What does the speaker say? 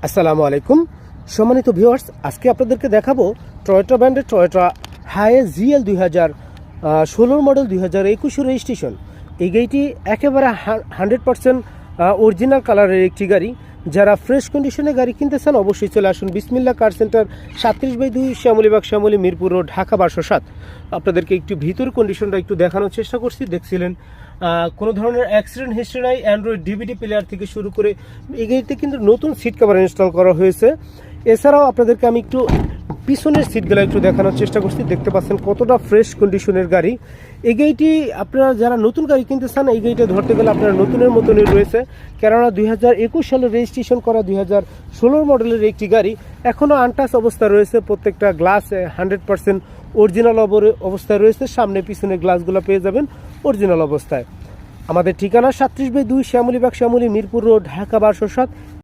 আসসালামু আলাইকুম সম্মানিত ভিউয়ার্স, আজকে আপনাদেরকে দেখাবো টয়োটা ব্র্যান্ডের Toyota HiAce GL 2016 model 2021 registration. এই গাড়িটি একেবারে 100% অরিজিনাল কালারের একটি গাড়ি। যারা ফ্রেশ কন্ডিশনে গাড়ি কিনতে চান অবশ্যই চলে আসুন Bismillah car centre, 37/2 Shyamolibag, Shyamoli, Mirpur road, Dhaka 1207। আপনাদেরকে একটু ভিতর কন্ডিশনটা একটু দেখানোর চেষ্টা করছি। দেখছিলেন কোনো ধরনের অ্যাক্সিডেন্ট হিস্ট্রি নাই। অ্যান্ড্রয়েড ডিভিডি প্লেয়ার থেকে শুরু করে এই গাড়িতে কিন্তু নতুন সিট কভার ইনস্টল করা হয়েছে। এছাড়াও আপনাদেরকে আমি একটু পিছনের সিটগুলো একটু দেখানোর চেষ্টা করছি। দেখতে পাচ্ছেন কতটা ফ্রেশ কন্ডিশনের গাড়ি। এই গাড়িটি আপনারা যারা নতুন গাড়ি কিনতে চান এই গাড়িটা ধরতে গেলে আপনারা নতুনের মতনই রয়েছে, কেননা 2021 সালে রেজিস্ট্রেশন করা 2016 মডেলের একটি গাড়ি এখনও আনটাচ অবস্থা রয়েছে। প্রত্যেকটা গ্লাস 100% অরিজিনাল অবস্থায় রয়েছে। সামনে পিছনে গ্লাসগুলো পেয়ে যাবেন অরিজিনাল অবস্থায়। আমাদের ঠিকানা 37/2 শ্যামলীবাগ, শ্যামলী, মিরপুর রোড, ঢাকা 1207।